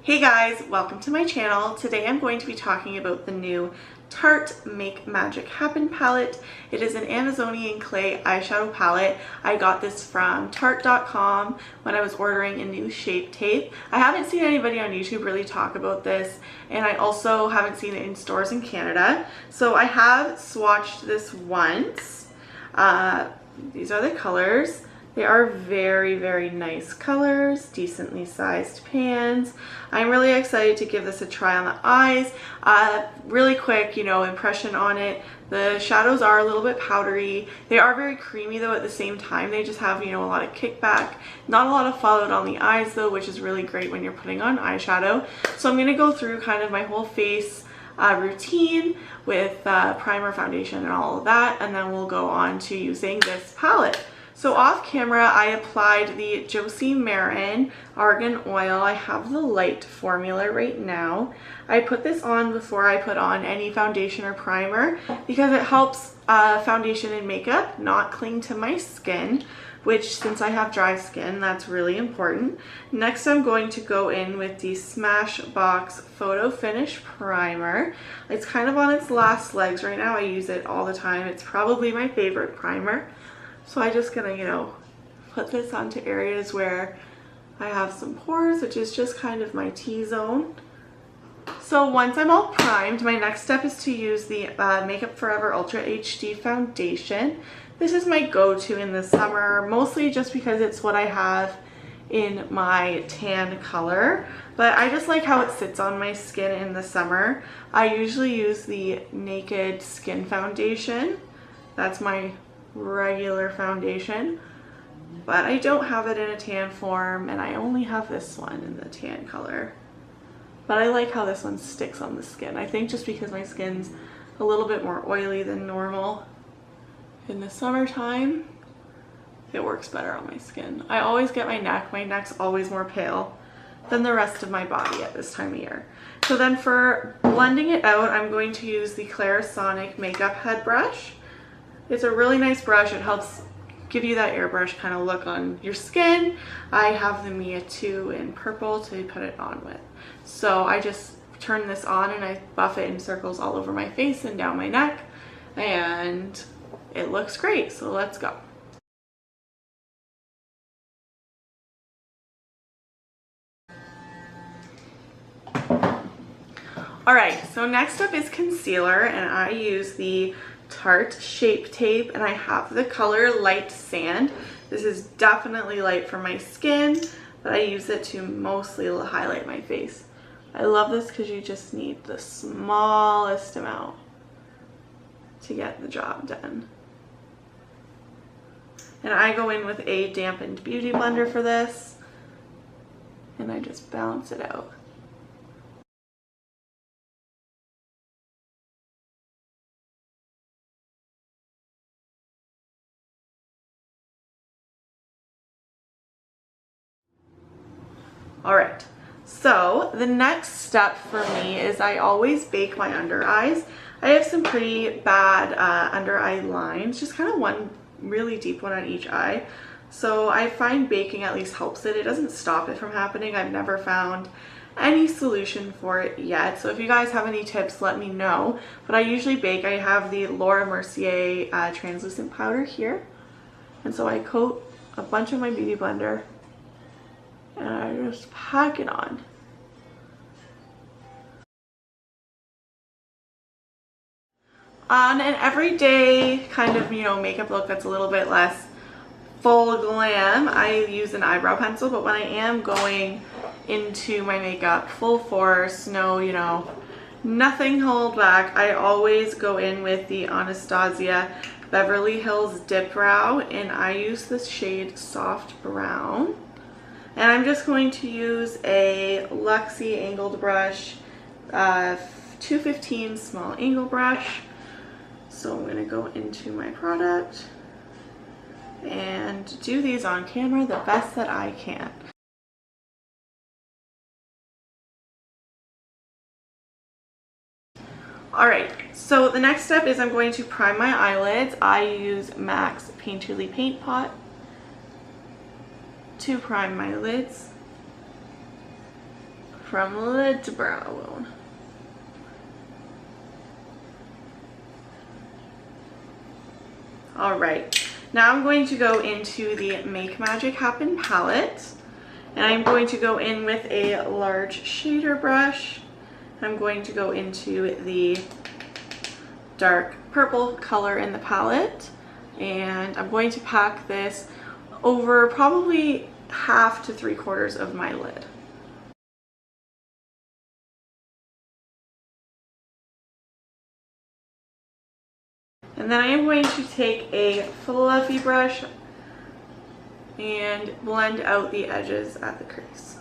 Hey guys, welcome to my channel. Today I'm going to be talking about the new Tarte Make Magic Happen palette. It is an Amazonian clay eyeshadow palette. I got this from Tarte.com when I was ordering a new shape tape. I haven't seen anybody on YouTube really talk about this, and I also haven't seen it in stores in Canada. So I have swatched this once. These are the colors. They are very, very nice colors, decently sized pans. I'm really excited to give this a try on the eyes. Really quick, impression on it. The shadows are a little bit powdery. They are very creamy though at the same time. They just have, a lot of kickback. Not a lot of fallout on the eyes though, which is really great when you're putting on eyeshadow. So I'm going to go through kind of my whole face routine with primer, foundation, and all of that. And then we'll go on to using this palette. So off camera, I applied the Josie Marin Argan Oil. I have the light formula right now. I put this on before I put on any foundation or primer because it helps foundation and makeup not cling to my skin, which since I have dry skin, that's really important. Next, I'm going to go in with the Smashbox Photo Finish Primer. It's kind of on its last legs right now. I use it all the time. It's probably my favorite primer. So I'm just gonna, put this onto areas where I have some pores, which is just kind of my T-zone. So once I'm all primed, my next step is to use the Makeup Forever Ultra HD Foundation. This is my go-to in the summer, mostly just because it's what I have in my tan color. But I just like how it sits on my skin in the summer. I usually use the Naked Skin Foundation. That's my regular foundation, but I don't have it in a tan form, and I only have this one in the tan color. But I like how this one sticks on the skin. I think just because my skin's a little bit more oily than normal in the summertime, it works better on my skin. I always get my neck's always more pale than the rest of my body at this time of year. So then for blending it out, I'm going to use the Clarisonic Makeup Head Brush. It's a really nice brush. It helps give you that airbrush kind of look on your skin. I have the Mia 2 in purple to put it on with. So I just turn this on and I buff it in circles all over my face and down my neck, and it looks great. So let's go. Alright, so next up is concealer, and I use the Tarte Shape Tape, and I have the color Light Sand. This is definitely light for my skin, but I use it to mostly highlight my face. I love this because you just need the smallest amount to get the job done. And I go in with a dampened beauty blender for this, and I just balance it out. Alright, so the next step for me is I always bake my under eyes. I have some pretty bad under eye lines, just kind of one really deep one on each eye. So I find baking at least helps it. It doesn't stop it from happening. I've never found any solution for it yet. So if you guys have any tips, let me know. But I usually bake. I have the Laura Mercier translucent powder here. And so I coat a bunch of my beauty blender and I just pack it on. On an everyday kind of, makeup look that's a little bit less full glam, I use an eyebrow pencil, but when I am going into my makeup full force, nothing hold back, I always go in with the Anastasia Beverly Hills Dip Brow, and I use this shade Soft Brown. And I'm just going to use a Luxie angled brush, 215 small angle brush. So I'm going to go into my product and do these on camera the best that I can. Alright, so the next step is I'm going to prime my eyelids. I use MAC's Painterly Paint Pot to prime my lids. from lid to brow bone. Alright, now I'm going to go into the Make Magic Happen palette, and I'm going to go in with a large shader brush. I'm going to go into the dark purple color in the palette, and I'm going to pack this over probably 1/2 to 3/4 of my lid. And then I am going to take a fluffy brush and blend out the edges at the crease.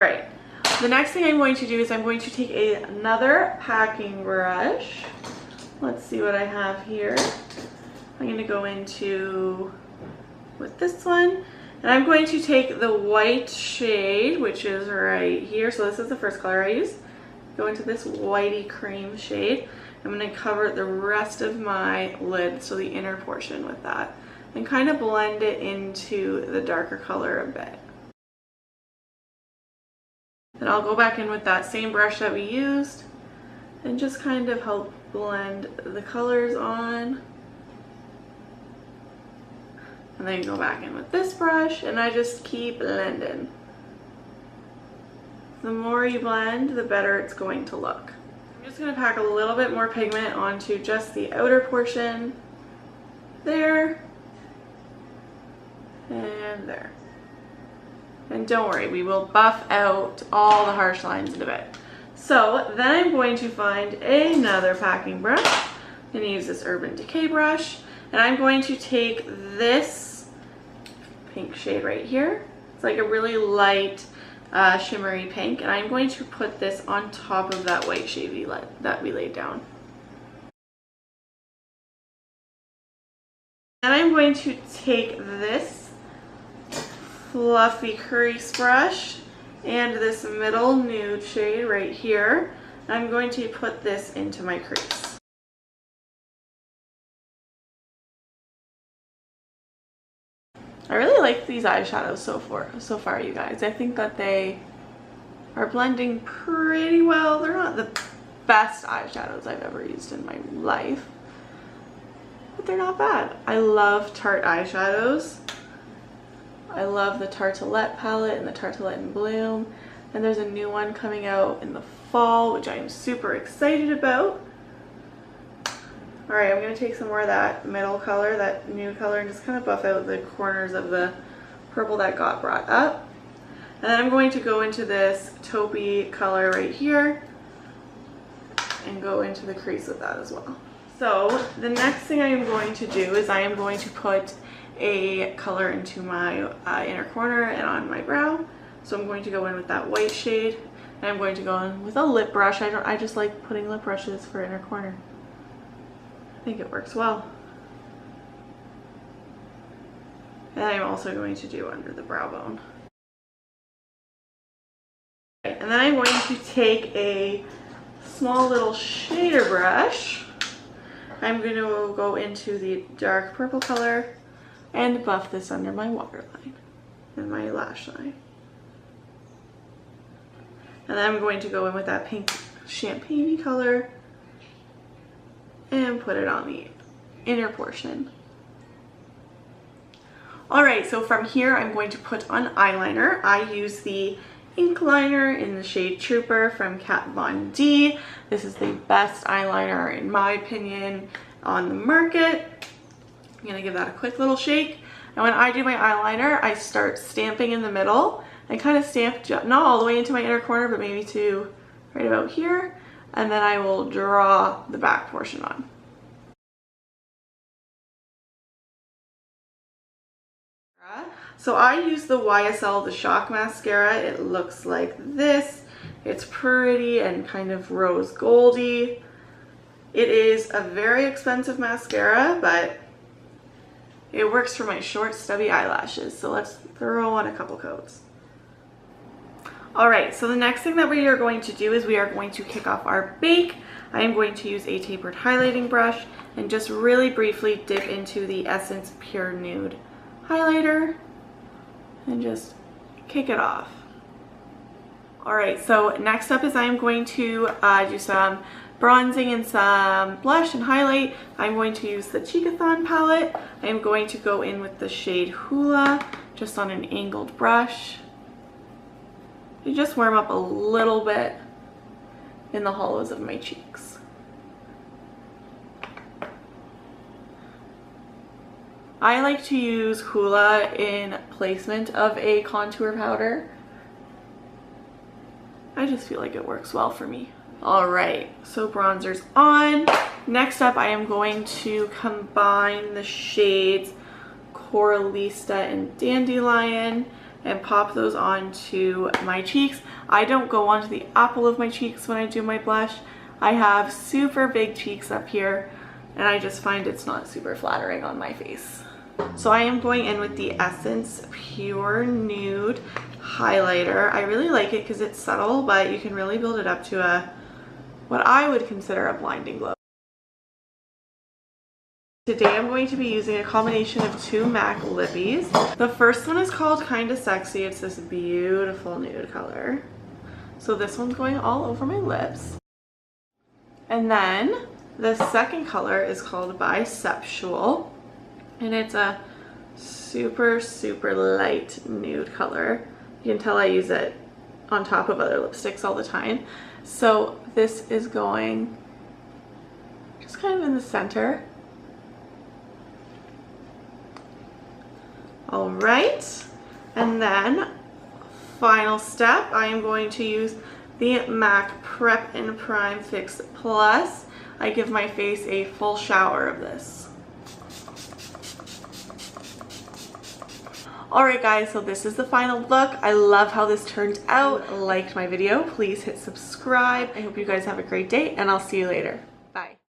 Alright, the next thing I'm going to do is I'm going to take another packing brush. Let's see what I have here. I'm going to go into with this one, and I'm going to take the white shade, which is right here. So this is the first color I use. Go into this whitey cream shade. I'm going to cover the rest of my lid, so the inner portion, with that, and kind of blend it into the darker color a bit. Then I'll go back in with that same brush that we used and just kind of help blend the colors on. And then go back in with this brush, and I just keep blending. The more you blend, the better it's going to look. I'm just going to pack a little bit more pigment onto just the outer portion, there, and there. And don't worry, we will buff out all the harsh lines in a bit. So then I'm going to find another packing brush. I'm going to use this Urban Decay brush, and I'm going to take this pink shade right here. It's like a really light shimmery pink, and I'm going to put this on top of that white shade that we laid down. And I'm going to take this fluffy crease brush and this middle nude shade right here. I'm going to put this into my crease. I really like these eyeshadows so far, you guys. I think that they are blending pretty well. They're not the best eyeshadows I've ever used in my life, but they're not bad. I love Tarte eyeshadows. I love the Tartelette palette and the Tartelette in Bloom, and there's a new one coming out in the fall, which I am super excited about. Alright, I'm going to take some more of that middle color, that nude color, and just kind of buff out the corners of the purple that got brought up. And then I'm going to go into this taupey color right here and go into the crease with that as well. So the next thing I am going to do is I am going to put a color into my inner corner and on my brow. So I'm going to go in with that white shade, and I'm going to go in with a lip brush. I just like putting lip brushes for inner corner. I think it works well. And I'm also going to do under the brow bone. And then I'm going to take a small little shader brush. I'm going to go into the dark purple color and buff this under my waterline and my lash line. And then I'm going to go in with that pink champagne color and put it on the inner portion. Alright, so from here I'm going to put on eyeliner. I use the ink liner in the shade Trooper from Kat Von D. This is the best eyeliner, in my opinion, on the market. I'm going to give that a quick little shake. And when I do my eyeliner, I start stamping in the middle. I kind of stamp, not all the way into my inner corner, but maybe to right about here. And then I will draw the back portion on. So I use the YSL The Shock Mascara. It looks like this. It's pretty and kind of rose goldy. It is a very expensive mascara, but it works for my short stubby eyelashes. So let's throw on a couple coats. Alright, so the next thing that we are going to do is we are going to kick off our bake. I am going to use a tapered highlighting brush and just really briefly dip into the Essence Pure Nude highlighter and just kick it off. Alright, so next up is I'm going to do some bronzing and some blush and highlight. I'm going to use the Cheekathon palette. I'm going to go in with the shade Hula, just on an angled brush. You just warm up a little bit in the hollows of my cheeks. I like to use Hula in placement of a contour powder. I just feel like it works well for me. Alright, so bronzer's on. Next up, I am going to combine the shades Coralista and Dandelion and pop those onto my cheeks. I don't go onto the apple of my cheeks when I do my blush. I have super big cheeks up here and I just find it's not super flattering on my face. So I am going in with the Essence Pure Nude highlighter. I really like it because it's subtle, but you can really build it up to what I would consider a blinding glow. Today I'm going to be using a combination of two MAC lippies. The first one is called Kinda Sexy. It's this beautiful nude color. So this one's going all over my lips. And then the second color is called Bisexual. And it's a super, super light nude color. You can tell I use it on top of other lipsticks all the time. So this is going just kind of in the center. All right, and then final step, I am going to use the MAC Prep and Prime Fix Plus. I give my face a full shower of this. Alright guys, so this is the final look. I love how this turned out. Liked my video, please hit subscribe. I hope you guys have a great day and I'll see you later. Bye.